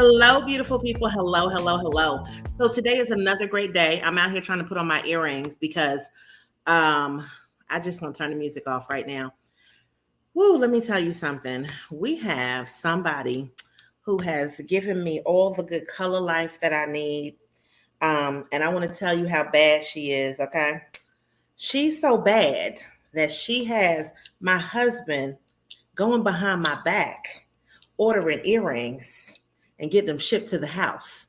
Hello, beautiful people. Hello, hello, hello. So today is another great day. I'm out here trying to put on my earrings because um I just want to turn the music off right now. Woo, let me tell you something. We have somebody who has given me all the good color life that I need. And I want to tell you how bad she is, okay? She's so bad that she has my husband going behind my back, ordering earrings and get them shipped to the house.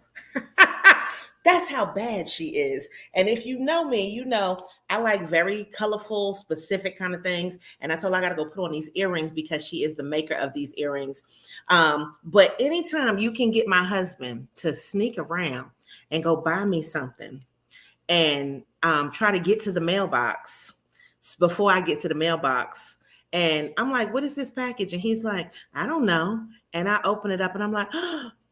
That's how bad she is. And if you know me, you know I like very colorful, specific kind of things. And I told her I got to go put on these earrings because she is the maker of these earrings. But anytime you can get my husband to sneak around and go buy me something and try to get to the mailbox before I get to the mailbox. And I'm like, what is this package? And he's like, I don't know. And I open it up and I'm like,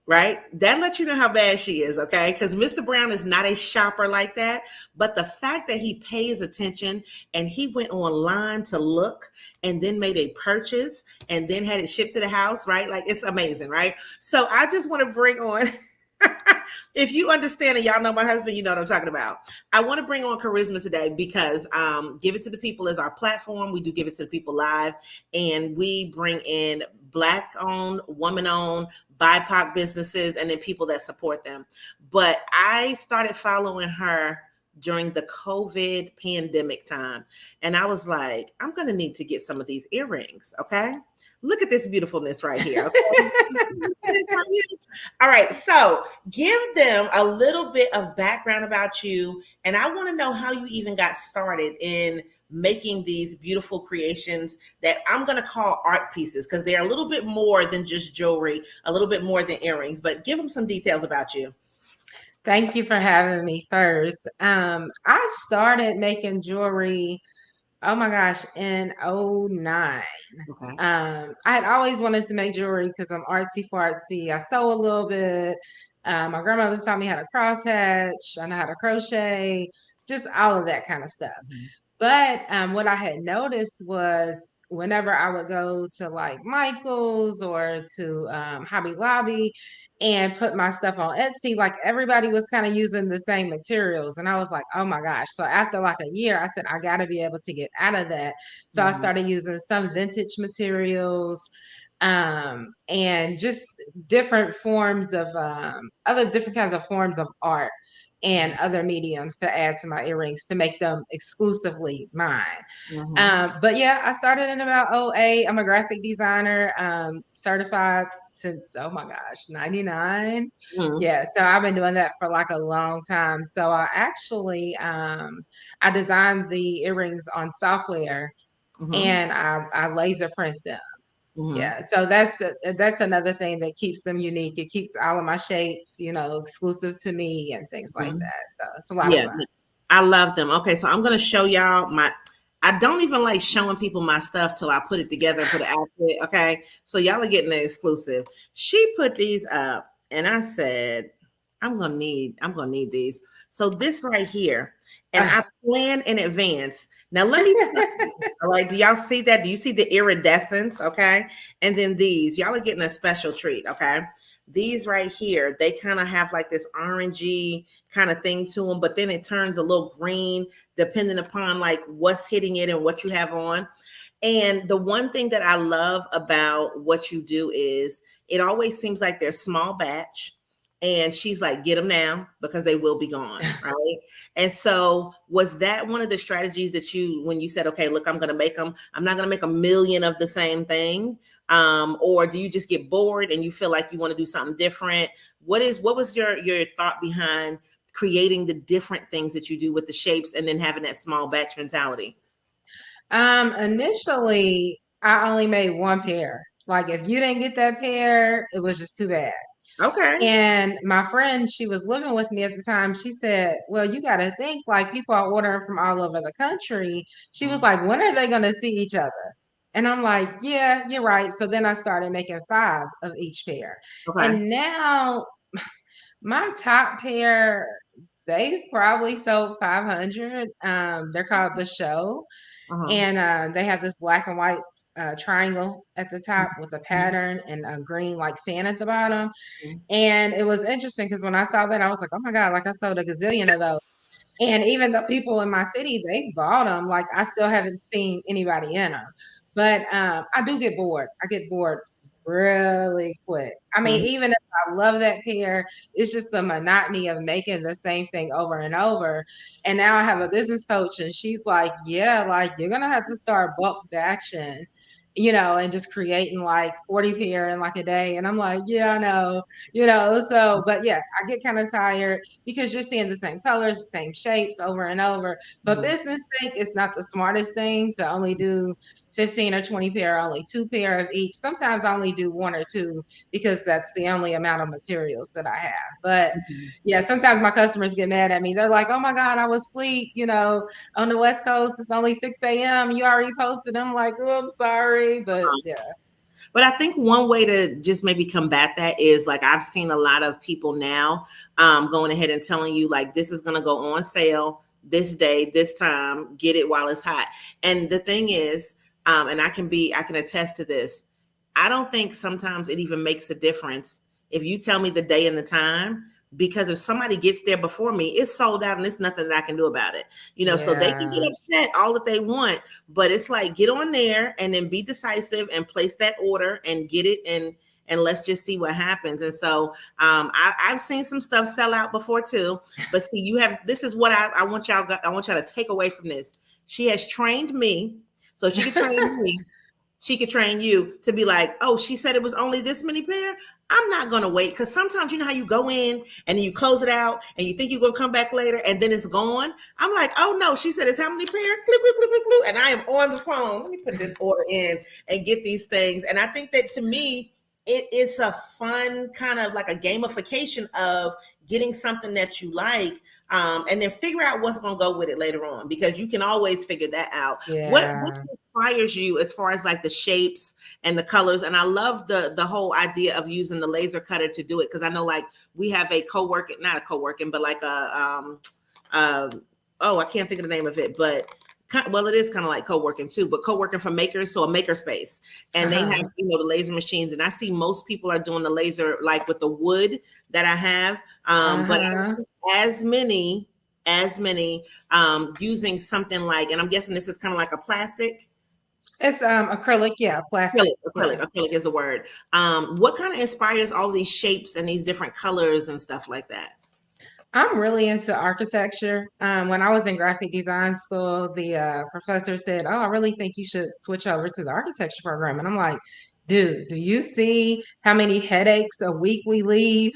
right? That lets you know how bad she is, okay? Because Mr. Brown is not a shopper like that. But the fact that he pays attention and he went online to look and then made a purchase and then had it shipped to the house, right? Like it's amazing, right? So I just want to bring on if you understand and y'all know my husband, you know what I'm talking about. I want to bring on charisma today because Give It to the People is our platform. We do Give It to the People live, and we bring in Black owned, woman owned, BIPOC businesses, and then people that support them. But I started following her during the COVID pandemic time. And I was like, I'm going to need to get some of these earrings. Okay. Look at this beautifulness right here. Okay? All right. So give them a little bit of background about you. And I want to know how you even got started in making these beautiful creations that I'm going to call art pieces because they're a little bit more than just jewelry, a little bit more than earrings. But give them some details about you. Thank you for having me first. I started making jewelry, oh my gosh, in '09. Okay. I had always wanted to make jewelry because I'm artsy fartsy. I sew a little bit. My grandmother taught me how to cross hatch. I know how to crochet, just all of that kind of stuff. Mhm. But what I had noticed was whenever I would go to like Michael's or to Hobby Lobby and put my stuff on Etsy, like everybody was kind of using the same materials. And I was like, oh my gosh. So after like a year, I said, I got to be able to get out of that. So I Mhm. started using some vintage materials and just different forms of other different kinds of forms of art and other mediums to add to my earrings to make them exclusively mine. Mhm. But yeah, I started in about '08. I'm a graphic designer, certified since, oh my gosh, '99. Mhm. Yeah, so I've been doing that for like a long time. So I designed the earrings on software Mhm. and I laser print them. Mhm. Yeah, so that's another thing that keeps them unique. It keeps all of my shapes, exclusive to me and things like Mhm. that. So it's a lot of Yeah, fun. I love them. Okay, so I'm gonna show y'all my. I don't even like showing people my stuff till I put it together and put an outfit. Okay, so y'all are getting the exclusive. She put these up, and I said, I'm gonna need these. So this right here, and I plan in advance. Now let me tell you. All right, do y'all see that? Do you see the iridescence? Okay, and then these, y'all are getting a special treat. Okay, these right here, they kind of have like this orangey kind of thing to them, but then it turns a little green depending upon like what's hitting it and what you have on. And the one thing that I love about what you do is it always seems like they're small batch. And she's like, get them now because they will be gone. Right. And so, was that one of the strategies that you, when you said, okay, look, I'm going to make them, I'm not going to make a million of the same thing? Or do you just get bored and you feel like you want to do something different? What was your thought behind creating the different things that you do with the shapes and then having that small batch mentality? Initially, I only made one pair. Like if you didn't get that pair, it was just too bad. Okay. And my friend, she was living with me at the time. She said, well, you got to think like people are ordering from all over the country. She was like, when are they going to see each other? And I'm like, yeah, you're right. So then I started making 5 of each pair. Okay. And now my top pair, they've probably sold 500. They're called The Show. Uh-huh. And they have this black and white triangle at the top with a Mhm. pattern and a green like fan at the bottom. Mhm. And it was interesting because when I saw that, I was like, oh my God, like I sold a gazillion of those. And even the people in my city, they bought them. Like I still haven't seen anybody in them. But I do get bored. I get bored really quick. I mean, Mhm. even if I love that pair, it's just the monotony of making the same thing over and over. And now I have a business coach, and she's like, "Yeah, like you're gonna have to start bulk batching." And just creating like 40 pair in like a day. And I'm like, yeah, I know, so, but yeah, I get kind of tired because you're seeing the same colors, the same shapes over and over. For Mhm. business sake, it's not the smartest thing to only do 15 or 20 pair, only 2 pair of each. Sometimes I only do 1 or 2 because that's the only amount of materials that I have. But Mhm. yeah, sometimes my customers get mad at me. They're like, oh my God, I was asleep, on the West Coast. It's only 6 a.m. You already posted. I'm like, oh, I'm sorry. But yeah. But I think one way to just maybe combat that is like I've seen a lot of people now going ahead and telling you like this is going to go on sale this day, this time, get it while it's hot. And the thing is, and I can attest to this. I don't think sometimes it even makes a difference if you tell me the day and the time, because if somebody gets there before me, it's sold out and there's nothing that I can do about it. So they can get Yeah. upset all that they want, but it's like get on there and then be decisive and place that order and get it, and let's just see what happens. And so I've seen some stuff sell out before too. But see, this is what I want y'all to take away from this. She has trained me, so she can train me. She could train you to be like, oh, she said it was only this many pair. I'm not gonna wait, because sometimes you know how you go in and then you close it out and you think you're gonna come back later and then it's gone. I'm like, oh no, she said it's how many pair? Click, click, click, click, click. And I am on the phone. Let me put this order in and get these things. And I think that to me, it's a fun kind of like a gamification of getting something that you like, and then figure out what's going to go with it later on, because you can always figure that out. What Yeah. inspires you as far as like the shapes and the colors? And I love the whole idea of using the laser cutter to do it, because I know like we have a co-working, not a co-working, but like uh, oh, I can't think of the name of it, but well, it is kind of like co-working too, but co-working for makers, so a maker space, and they have Uh-huh. the laser machines, and I see most people are doing the laser like with the wood that I have, but I Uh-huh. see as many using something like, and I'm guessing this is kind of like a plastic. It's acrylic, yeah, plastic. Acrylic, Yeah. acrylic, acrylic is the word. What kind of inspires all these shapes and these different colors and stuff like that? I'm really into architecture. When I was in graphic design school, the professor said, "Oh, I really think you should switch over to the architecture program." And I'm like, "Dude, do you see how many headaches a week we leave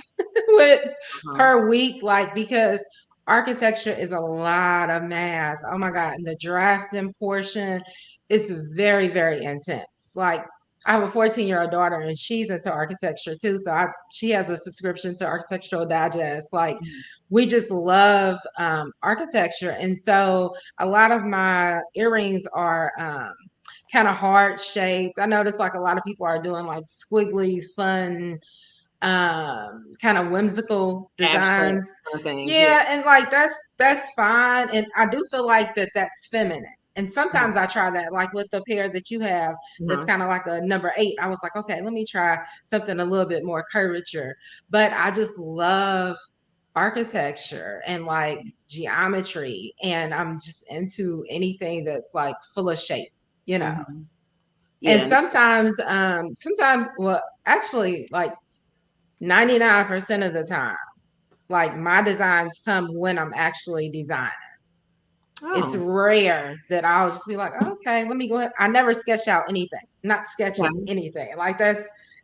with Uh-huh. per week? Like, because architecture is a lot of math. Oh my God. And the drafting portion is very, very intense. Like, I have a 14-year-old daughter and she's into architecture too. So she has a subscription to Architectural Digest. Like, we just love architecture. And so a lot of my earrings are kind of heart shaped. I notice like a lot of people are doing like squiggly, fun, kind of whimsical Abstract designs. kind of things, yeah. Yeah, and like that's fine. And I do feel like that's feminine. And sometimes I try that, like with the pair that you have, that's Uh-huh. kind of like a number 8. I was like, okay, let me try something a little bit more curvature. But I just love architecture and like geometry, and I'm just into anything that's like full of shape. Mhm. And Yeah. sometimes, well, actually, like 99% of the time, like my designs come when I'm actually designing. It's Oh, rare that I'll just be like, okay, let me go ahead. I never sketch out anything, not sketching okay. anything. Like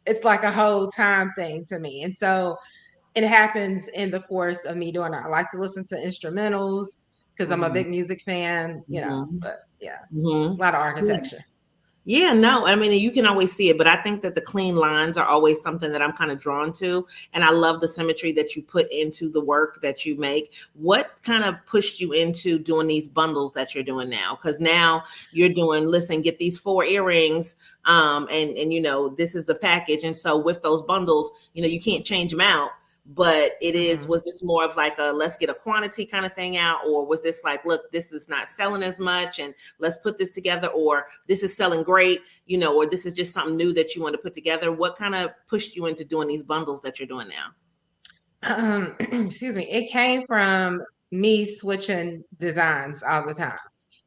it's like a whole time thing to me. And so it happens in the course of me doing it. I like to listen to instrumentals because I'm a Mhm. big music fan, Mhm. but yeah, Mhm. a lot of Yeah. architecture. Yeah, no, I mean, you can always see it, but I think that the clean lines are always something that I'm kind of drawn to. And I love the symmetry that you put into the work that you make. What kind of pushed you into doing these bundles that you're doing now? Because now you're doing, listen, get these 4 earrings, and this is the package. And so with those bundles, you can't change them out. but it is, Mhm. was this more of like a let's get a quantity kind of thing out, or was this like, look, this is not selling as much and let's put this together, or this is selling great, or this is just something new that you want to put together? What kind of pushed you into doing these bundles that you're doing now? Excuse me. It came from me switching designs all the time.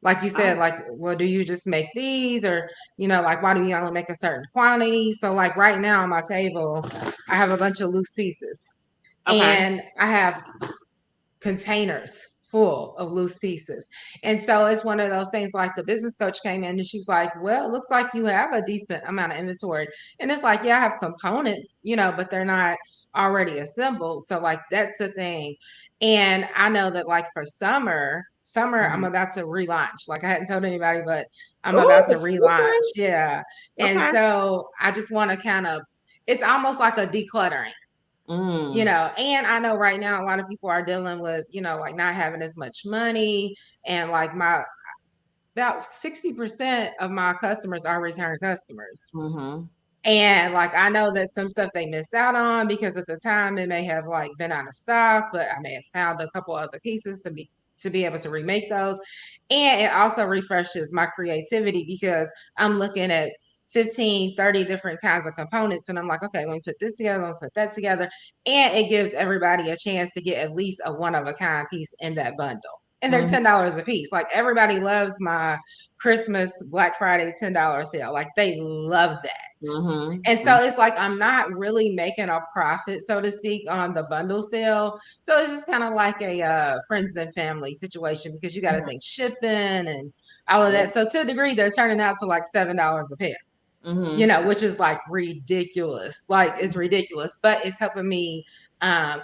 Like you said, Oh, like, well, do you just make these, or like, why do you only make a certain quantity? So, like, right now on my table, I have a bunch of loose pieces, okay. and I have containers full of loose pieces. And so it's one of those things, like the business coach came in and she's like, well, it looks like you have a decent amount of inventory. And it's like, yeah, I have components, but they're not already assembled. So like that's a thing. And I know that like for summer, I'm Mhm. about to relaunch. Like I hadn't told anybody, but I'm about to Oh, relaunch. Yeah. And okay. so I just want to kind of, it's almost like a decluttering, Mm, and I know right now a lot of people are dealing with, like not having as much money, and like about 60% of my customers are return customers. mm-hmm, And like I know that some stuff they missed out on because at the time it may have like been out of stock, but I may have found a couple other pieces to be able to remake those. And it also refreshes my creativity because I'm looking at 15, 30 different kinds of components. And I'm like, okay, let me put this together, let me put that together. And it gives everybody a chance to get at least a one of a kind piece in that bundle. And they're mm-hmm, $10 a piece. Like everybody loves my Christmas, Black Friday $10 sale. Like they love that. And mm-hmm, so it's like I'm not really making a profit, so to speak, on the bundle sale. So it's just kind of like a friends and family situation because you got to mm-hmm. think shipping and all of Yeah. that. So to a degree, they're turning out to like $7 a pair, Mm-hmm. which is like ridiculous. Like it's ridiculous, but it's helping me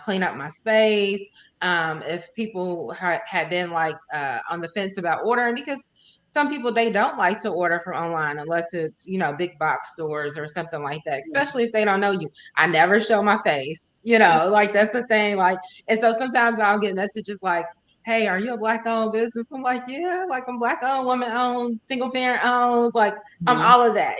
clean up my space. If people had been like on the fence about ordering, because some people they don't like to order from online unless it's big box stores or something like that, especially if they don't know you. I never show my face, like that's the thing. Like, and so sometimes I'll get messages like, hey, are you a black owned business? I'm like, yeah, like I'm black owned, woman owned, single parent owned, like I'm Mm-hmm. all of that,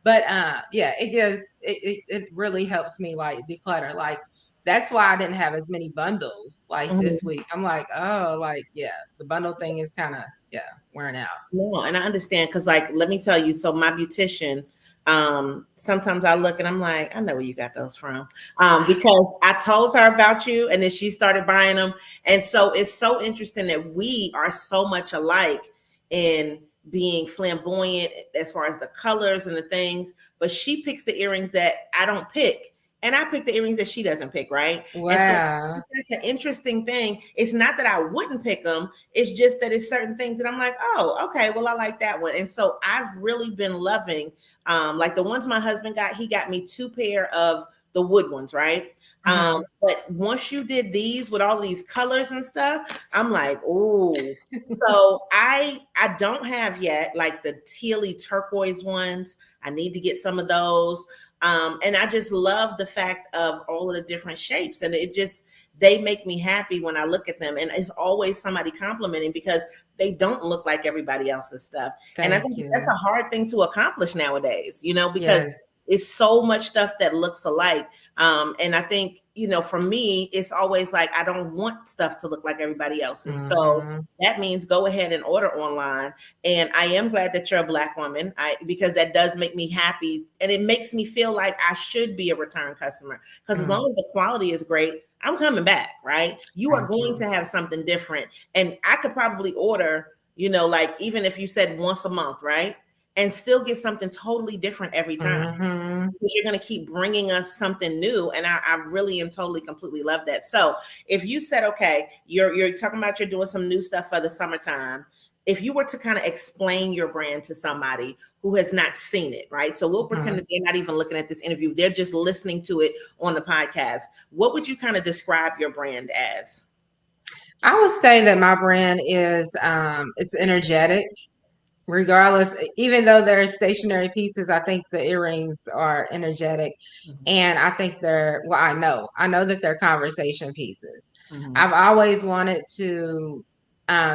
But yeah, it really helps me like declutter. Like that's why I didn't have as many bundles like this Mm-hmm. week. I'm like, oh, like yeah, the bundle thing is kind of wearing out. No, and I understand because, like, let me tell you. So, my beautician, sometimes I look and I'm like, I know where you got those from, because I told her about you, and then she started buying them. And so, it's so interesting that we are so much alike in being flamboyant as far as the colors and the things. But she picks the earrings that I don't pick, and I pick the earrings that she doesn't pick, right? And so, Wow. that's an interesting thing. It's not that I wouldn't pick them, it's just that it's certain things that I'm like, oh, okay, well, I like that one. And so I've really been loving, like the ones my husband got, he got me two pair of the wood ones, right? Hmm. But once you did these with all these colors and stuff, I'm like, oh. So I don't have yet like the tealy turquoise ones. I need to get some of those. And I just love the fact of all of the different shapes. And it just, they make me happy when I look at them. And it's always somebody complimenting because they don't look like everybody else's stuff. And I Thank think that's you. a hard thing to accomplish nowadays, because Yes. it's so much stuff that looks alike. And I think, for me, it's always like I don't want stuff to look like everybody else's. So Hmm. that means go ahead and order online. And I am glad that you're a black woman, because that does make me happy. And it makes me feel like I should be a return customer. Because as Mm, long as the quality is great, I'm coming back, right? You are thank going you. to have something different. And I could probably order, like even if you said once a month, right? And still get something totally different every time, Hmm. because you're going to keep bringing us something new. And I really and totally completely love that. So if you said, okay, you're talking about you're doing some new stuff for the summertime, if you were to kind of explain your brand to somebody who has not seen it, right? So we'll pretend Hmm. that they're not even looking at this interview, they're just listening to it on the podcast. What would you kind of describe your brand as? I would say that my brand is it's energetic. Regardless, even though they're stationary pieces, I think the earrings are energetic. And I think well, I know that they're conversation pieces. Mm-hmm. I've always wanted to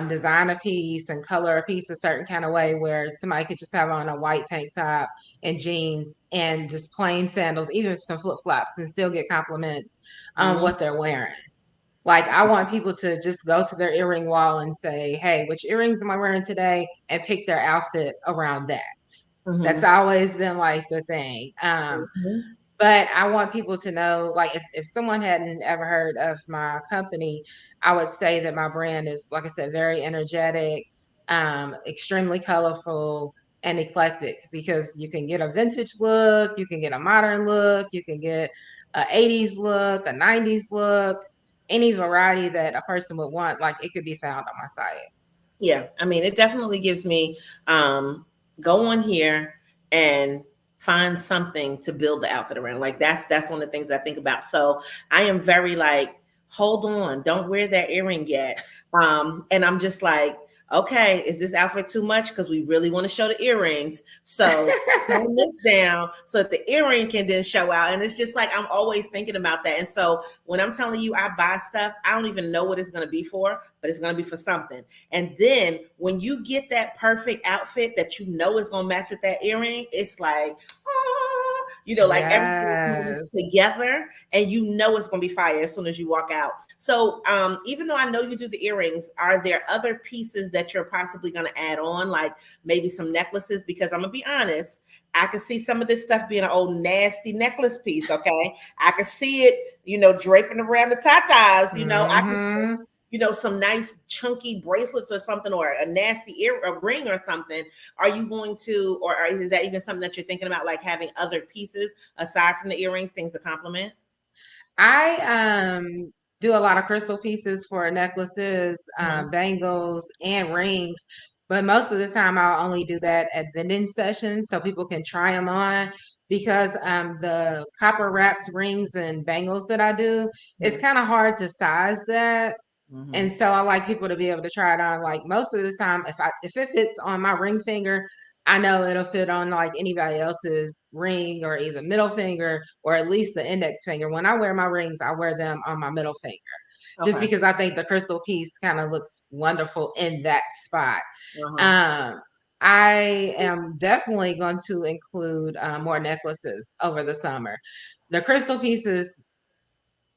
design a piece and color a piece a certain kind of way where somebody could just have on a white tank top and jeans and just plain sandals, even some flip flops, and still get compliments on Mm-hmm. what they're wearing. Like, I want people to just go to their earring wall and say, hey, which earrings am I wearing today? And pick their outfit around that. That's Mm-hmm. always been like the thing. Mm-hmm. But I want people to know, like, if someone hadn't ever heard of my company, I would say that my brand is, like I said, very energetic, extremely colorful, and eclectic, because you can get a vintage look, you can get a modern look, you can get a 80s look, a 90s look, any variety that a person would want, like, it could be found on my site. Yeah, I mean, it definitely gives me go on here and find something to build the outfit around. Like that's one of the things that I think about. So I am very like, hold on, don't wear that earring yet. And I'm just like, okay, is this outfit too much? Because we really want to show the earrings. So tone this down so that the earring can then show out. And it's just like I'm always thinking about that. And so when I'm telling you I buy stuff, I don't even know what it's going to be for, but it's going to be for something. And then when you get that perfect outfit that you know is going to match with that earring, it's like, oh, like everything comes Yes. together and you know it's going to be fire as soon as you walk out. So even though I know you do the earrings, are there other pieces that you're possibly going to add on, like maybe some necklaces? Because I'm going to be honest, I can see some of this stuff being an old nasty necklace piece, okay? I can see it, draping around the tatas, I can see Mm-hmm. some nice chunky bracelets or something, or a nasty a ring or something. Are you going to, or is that even something that you're thinking about, like having other pieces aside from the earrings, things to complement? I do a lot of crystal pieces for necklaces, Mm-hmm. bangles, and rings. But most of the time, I'll only do that at vending sessions so people can try them on, because the copper wrapped rings and bangles that I do, it's kind of hard to size that. Mm-hmm. And so I like people to be able to try it on. Like, most of the time, if it fits on my ring finger, I know it'll fit on like anybody else's ring, or either middle finger or at least the index finger. When I wear my rings, I wear them on my middle finger, just Okay. because I think the crystal piece kind of looks wonderful in that spot. Uh-huh. Um, I am definitely going to include more necklaces over the summer. The crystal pieces,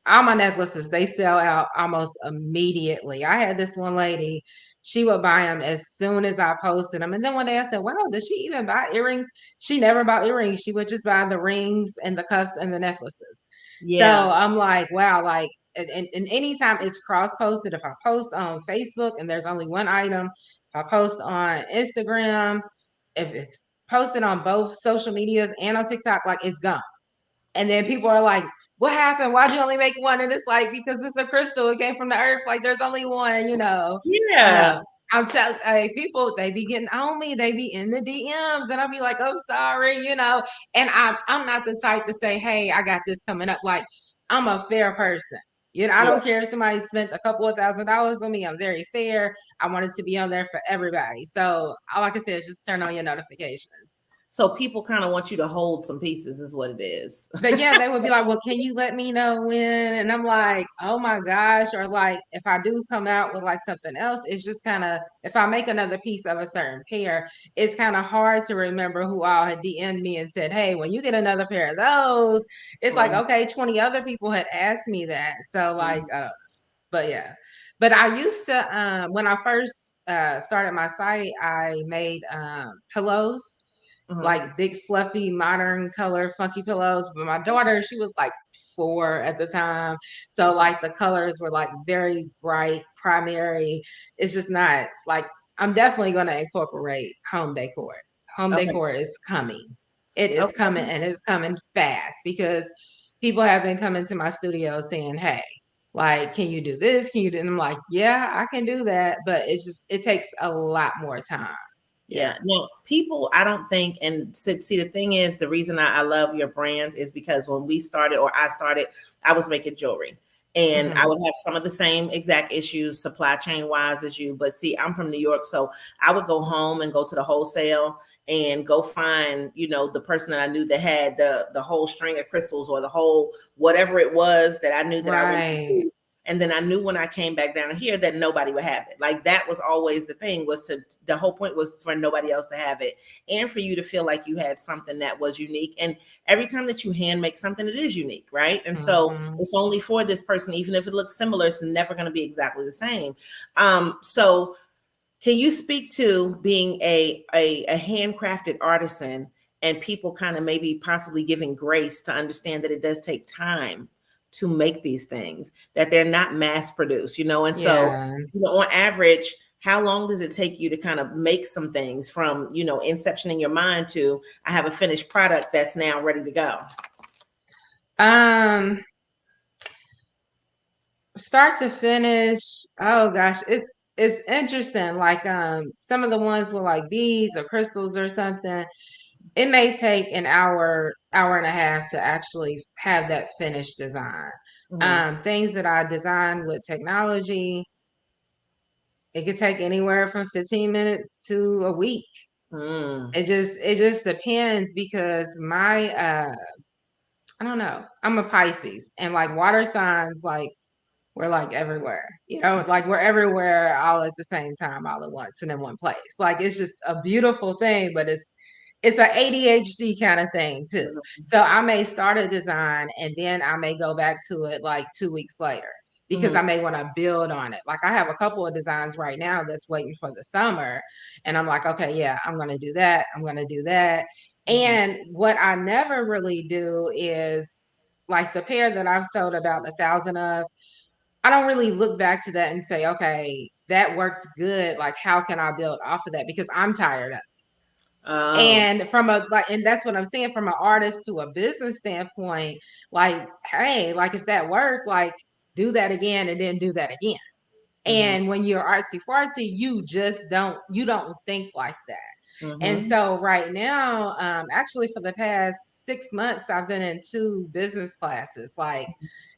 all my necklaces, they sell out almost immediately. I had this one lady, she would buy them as soon as I posted them. And then one day I said, wow, does she even buy earrings? She never bought earrings. She would just buy the rings and the cuffs and the necklaces. So Yeah. I'm like, wow, like, and anytime it's cross posted, if I post on Facebook and there's only one item, if I post on Instagram, if it's posted on both social medias and on TikTok, like, it's gone. And then people are like, what happened? Why'd you only make one? And it's like, because it's a crystal. It came from the earth. Like, there's only one. Yeah. I'm telling people, they be getting on me. They be in the DMs, and I'll be like, I'm sorry. And I'm not the type to say, hey, I got this coming up. Like, I'm a fair person. I Yeah. don't care if somebody spent a couple of $1,000s on me. I'm very fair. I want it to be on there for everybody. So all I can say is just turn on your notifications. So people kind of want you to hold some pieces, is what it is. But yeah, they would be like, well, can you let me know when? And I'm like, oh my gosh. Or like, if I do come out with like something else, it's just kind of, if I make another piece of a certain pair, it's kind of hard to remember who all had DM'd me and said, hey, when you get another pair of those, it's like, Right. okay, 20 other people had asked me that. So like, Mhm. but yeah. But I used to, when I first started my site, I made pillows, Mhm. like big, fluffy, modern color, funky pillows. But my daughter, she was like 4 at the time. So Okay. like the colors were like very bright, primary. It's just not like, I'm definitely going to incorporate home decor. Home Okay. decor is coming. It is coming, Okay. and it's coming fast, because people have been coming to my studio saying, hey, like, can you do this? Can you do? And I'm like, yeah, I can do that. But it takes a lot more time. Yeah. Yeah. No, people, I don't think, and see, the thing is, the reason I love your brand is because when we started, or I started, I was making jewelry. And I Hmm. would have some of the same exact issues supply chain wise as you. But see, I'm from New York. So I would go home and go to the wholesale and go find, the person that I knew that had the whole string of crystals, or the whole whatever it was that I knew that I really Right. knew. And then I knew when I came back down here that nobody would have it. Like that was always the thing, was to, the whole point was for nobody else to have it and for you to feel like you had something that was unique. And every time that you hand make something, it is unique, right? And so it's only for this person, even if it looks similar, it's never going to be exactly the same. So can you speak to being a handcrafted artisan and people kind of maybe possibly giving grace to understand that it does take time to make these things, that they're not mass produced, and so, Yeah. on average, how long does it take you to kind of make some things from, inception in your mind to I have a finished product that's now ready to go? Start to finish, oh gosh, it's interesting. Like some of the ones with like beads or crystals or something, it may take an hour and a half to actually have that finished design. Things that I design with technology, it could take anywhere from 15 minutes to a week. It just depends, because my I don't know, I'm a Pisces, and like water signs, like we're like everywhere, like we're everywhere all at the same time, all at once and in one place. Like it's just a beautiful thing, but it's an ADHD kind of thing too. So I may start a design and then I may go back to it like 2 weeks later, because I may want to build on it. Like I have a couple of designs right now that's waiting for the summer, and I'm like, okay, yeah, I'm going to do that. I'm going to do that. And what I never really do is like the pair that I've sold about 1,000 of, I don't really look back to that and say, okay, that worked good. Like, how can I build off of that? Because I'm tired of it. And and that's what I'm saying, from an artist to a business standpoint, like, hey, like if that worked, like do that again and then do that again. And when you're artsy fartsy, you don't think like that. And so right now, actually for the past 6 months, I've been in 2 business classes, like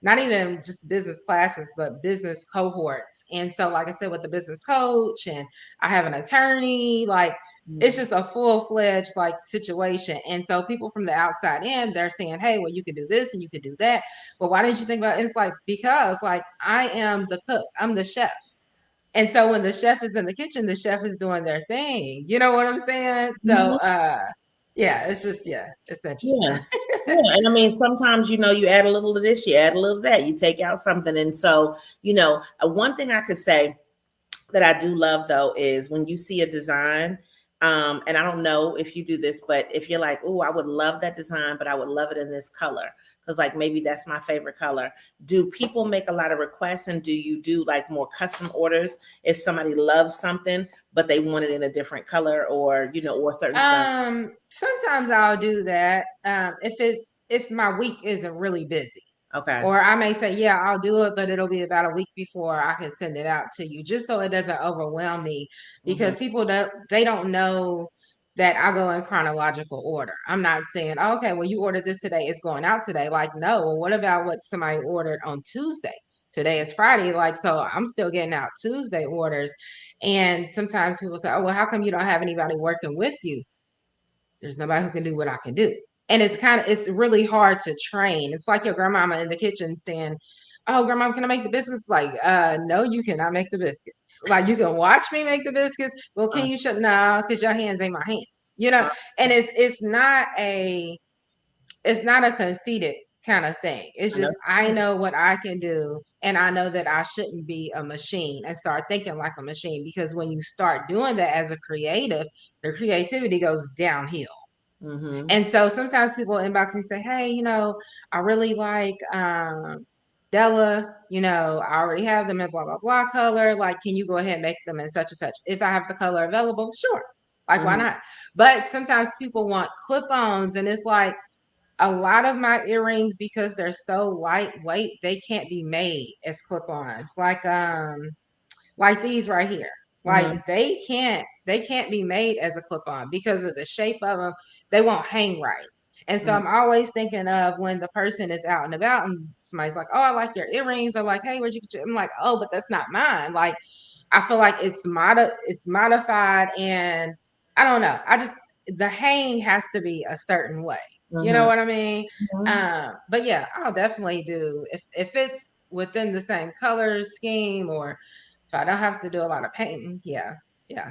not even just business classes, but business cohorts. And so, like I said, with the business coach, and I have an attorney, like it's just a full-fledged like situation. And so people from the outside in, they're saying, hey, well, you could do this and you could do that. But why didn't you think about it? It's like, because like I am the cook, I'm the chef. And so when the chef is in the kitchen, the chef is doing their thing. You know what I'm saying? So yeah, it's just, yeah, it's interesting. Yeah. Yeah. And I mean, sometimes, you add a little of this, you add a little of that, you take out something. And so, one thing I could say that I do love though is when you see a design, and I don't know if you do this, but if you're like, oh, I would love that design, but I would love it in this color, because like maybe that's my favorite color. Do people make a lot of requests, and do you do like more custom orders if somebody loves something but they want it in a different color, or or certain design? Sometimes I'll do that. If my week isn't really busy. Okay. Or I may say, yeah, I'll do it, but it'll be about a week before I can send it out to you, just so it doesn't overwhelm me, because people they don't know that I go in chronological order. I'm not saying, oh, okay, well, you ordered this today, it's going out today. Like, no, well, what about what somebody ordered on Tuesday? Today is Friday. Like, so I'm still getting out Tuesday orders. And sometimes people say, oh, well, how come you don't have anybody working with you? There's nobody who can do what I can do. And it's really hard to train. It's like your grandmama in the kitchen saying, oh, grandma, can I make the biscuits? Like, no, you cannot make the biscuits. Like, you can watch me make the biscuits. Well, can you shut? No, because your hands ain't my hands. And it's not a conceited kind of thing. It's just, I know what I can do, and I know that I shouldn't be a machine and start thinking like a machine, because when you start doing that as a creative, the creativity goes downhill. And so sometimes people inbox me and say, hey, I really like Della, I already have them in blah, blah, blah color. Like, can you go ahead and make them in such and such? If I have the color available, sure. Like, why not? But sometimes people want clip-ons, and it's like, a lot of my earrings, because they're so lightweight, they can't be made as clip-ons. Like these right here. Like they can't be made as a clip-on because of the shape of them. They won't hang right. And so I'm always thinking of when the person is out and about and somebody's like, oh, I like your earrings, or like, hey, where'd you get your? I'm like, oh, but that's not mine. Like, I feel like it's modified, and I don't know. The hang has to be a certain way. You know what I mean? But yeah, I'll definitely do if it's within the same color scheme, or if I don't have to do a lot of painting, yeah,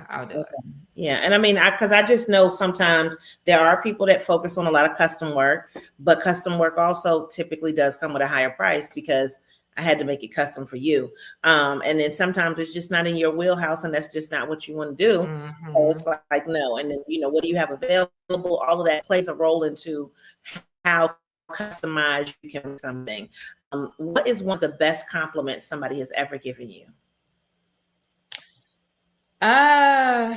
I'll do it. Yeah, and I mean, because I just know sometimes there are people that focus on a lot of custom work, but custom work also typically does come with a higher price because I had to make it custom for you. And then sometimes it's just not in your wheelhouse, and that's just not what you want to do. So Mm-hmm. it's like no, and then what do you have available? All of that plays a role into how customized you can make something. What is one of the best compliments somebody has ever given you? Uh,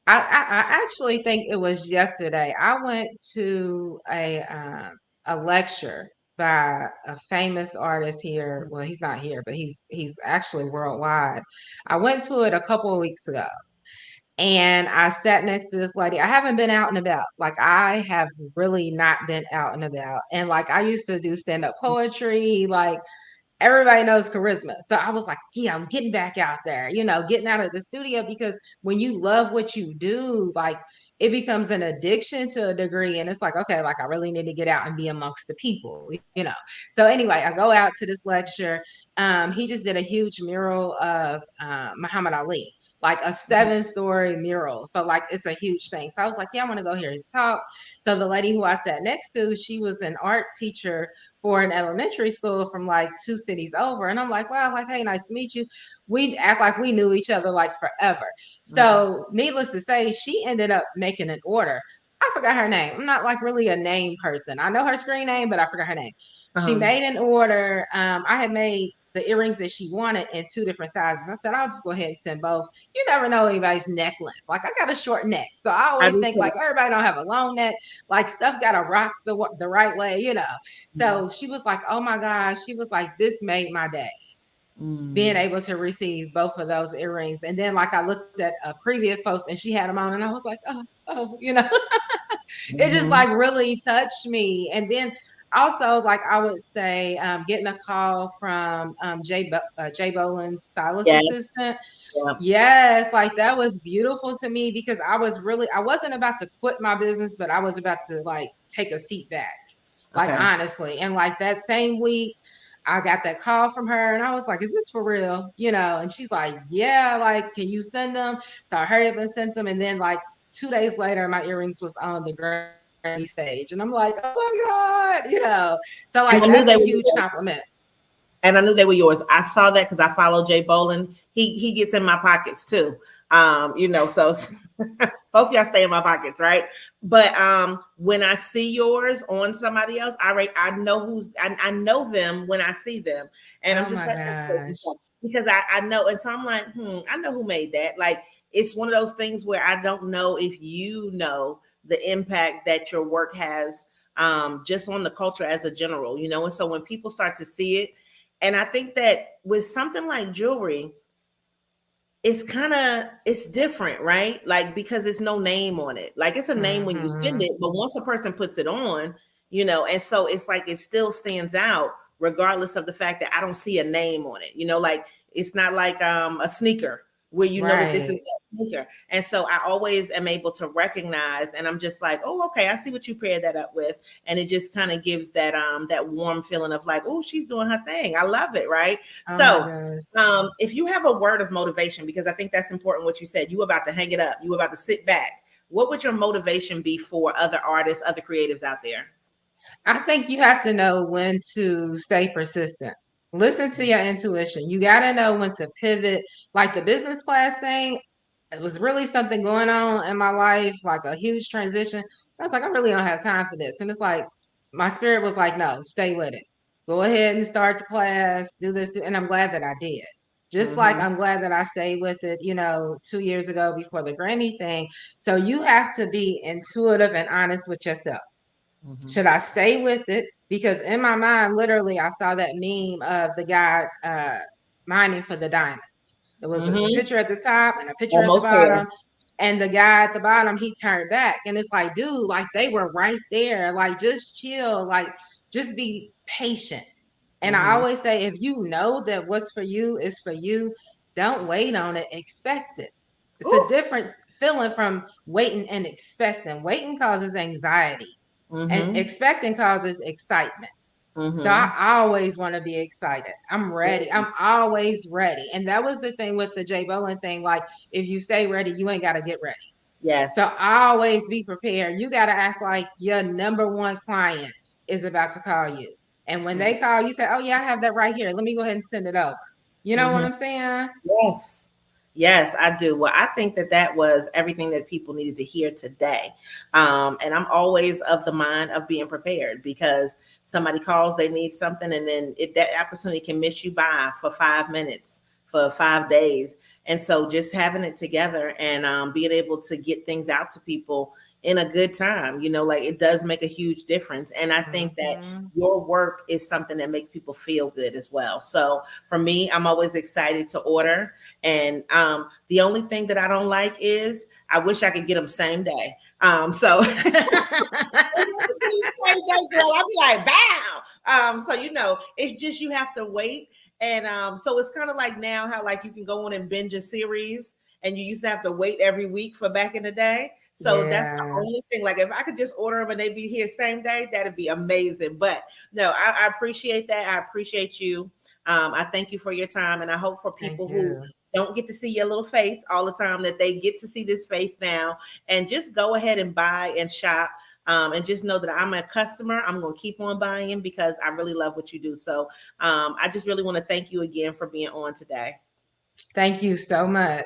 I actually think it was yesterday. I went to a lecture by a famous artist here. Well, he's not here, but he's actually worldwide. I went to it a couple of weeks ago, and I sat next to this lady. I haven't been out and about. Like, I have really not been out and about. And like, I used to do stand-up poetry, like everybody knows charisma. So I was like, yeah, I'm getting back out there, getting out of the studio, because when you love what you do, like, it becomes an addiction to a degree. And it's like, okay, like, I really need to get out and be amongst the people. So anyway, I go out to this lecture. He just did a huge mural of Muhammad Ali, like a 7-story mural. So like, it's a huge thing. So I was like, yeah, I want to go hear his talk. So the lady who I sat next to, she was an art teacher for an elementary school from like 2 cities over. And I'm like, wow, like, hey, nice to meet you. We act like we knew each other like forever. Mhm. So needless to say, she ended up making an order. I forgot her name. I'm not like really a name person. I know her screen name, but I forgot her name. She Uh-huh. made an order. I had made the earrings that she wanted in 2 different sizes. I said, I'll just go ahead and send both. You never know anybody's neck length. Like, I got a short neck. So I I always do think too. like everybody don't have a long neck. Like, stuff got to rock the right way. Mhm. So she was like, oh my gosh, she was like, this made my day, being Mm. able to receive both of those earrings. And then, like, I looked at a previous post and she had them on, and I was like, oh, it just Mhm. like really touched me. And then also, like, I would say, getting a call from Jay Boland's stylist Yes. assistant. Yeah. Yes, like, that was beautiful to me, because I wasn't about to quit my business, but I was about to like take a seat back, like, Okay. honestly. And like, that same week, I got that call from her, and I was like, is this for real? And she's like, yeah, like, can you send them? So I hurried up and sent them. And then, like, 2 days later, my earrings was on the Grammy stage. And I'm like, oh my God. So like, And that's I a knew they huge were compliment. and I knew they were yours. I saw that because I follow Jay Boland. He gets in my pockets too. So hope y'all stay in my pockets, right? But when I see yours on somebody else, I know I know them when I see them, and I'm Oh just my like, that's crazy gosh. stuff because I know, and so I'm like, I know who made that. Like, it's one of those things where I don't know if you know the impact that your work has just on the culture as a general, and so when people start to see it, and I think that with something like jewelry, it's different, right? Like, because there's no name on it. Like, it's a name when you send Hmm. it, but once a person puts it on, and so it's like it still stands out regardless of the fact that I don't see a name on it. Like, it's not like a sneaker where you know that this is Right. that sneaker. And so I always am able to recognize, and I'm just like, oh, okay, I see what you paired that up with. And it just kind of gives that warm feeling of like, oh, she's doing her thing. I love it, right? Oh my So gosh. if you have a word of motivation, because I think that's important, what you said, you about to hang it up, you about to sit back. What would your motivation be for other artists, other creatives out there? I think you have to know when to stay persistent. Listen to your intuition. You got to know when to pivot. Like, the business class thing, it was really something going on in my life, like a huge transition. I was like, I really don't have time for this. And it's like, my spirit was like, no, stay with it. Go ahead and start the class, do this. And I'm glad that I did. Just like Mm-hmm. I'm glad that I stayed with it, 2 years ago before the Grammy thing. So you have to be intuitive and honest with yourself. Mm-hmm. Should I stay with it? Because in my mind, literally, I saw that meme of the guy mining for the diamonds. There was a Mm-hmm. picture at the top and a picture at the Almost there. bottom. And the guy at the bottom, he turned back. And it's like, dude, like, they were right there. Like, just chill. Like, just be patient. And I Mm-hmm. always say, if you know that what's for you is for you, don't wait on it, expect it. It's a Ooh. different feeling from waiting and expecting. Waiting causes anxiety, and Mm-hmm. expecting causes excitement. So I Mm-hmm. always want to be excited. I'm ready. I'm always ready. And that was the thing with the Jay Bowen thing. Like, if you stay ready, you ain't got to get ready. So Yes. always be prepared. You got to act like your number one client is about to call you. And when they call, you say, oh, yeah, I have that right here. Let me go ahead and send it over. You know what Mm-hmm. I'm saying? Yes. Yes, I do. Well, I think that that was everything that people needed to hear today. And I'm always of the mind of being prepared because somebody calls, they need something, and then that opportunity can miss you by for 5 minutes, for 5 days. And so just having it together and being able to get things out to people in a good time, like it does make a huge difference. And I think that Mm-hmm. your work is something that makes people feel good as well. So for me, I'm always excited to order. And the only thing that I don't like is I wish I could get them same day. So same day, girl, I'll be like, bow. So it's just you have to wait. And so it's kind of like now how like you can go on and binge a series and you used to have to wait every week for back in the day. So that's the Yeah. only thing. Like if I could just order them and they be here same day, that'd be amazing. But no, I appreciate that. I appreciate you. I thank you for your time, and I hope for Thank people who you. don't get to see your little face all the time that they get to see this face now, and just go ahead and buy and shop. And just know that I'm a customer. I'm going to keep on buying because I really love what you do. So I just really want to thank you again for being on today. Thank you so much.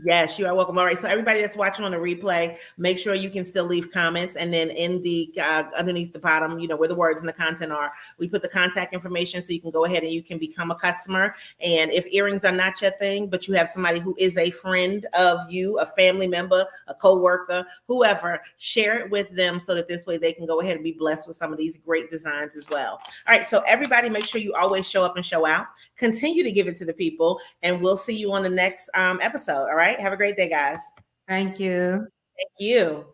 Yes, you are welcome. All right. So everybody that's watching on the replay, make sure you can still leave comments. And then in the underneath the bottom, where the words and the content are, we put the contact information so you can go ahead and you can become a customer. And if earrings are not your thing, but you have somebody who is a friend of you, a family member, a co-worker, whoever, share it with them so that this way they can go ahead and be blessed with some of these great designs as well. All right. So everybody make sure you always show up and show out. Continue to give it to the people, and we'll see you on the next episode. All right. Have a great day, guys. Thank you. Thank you.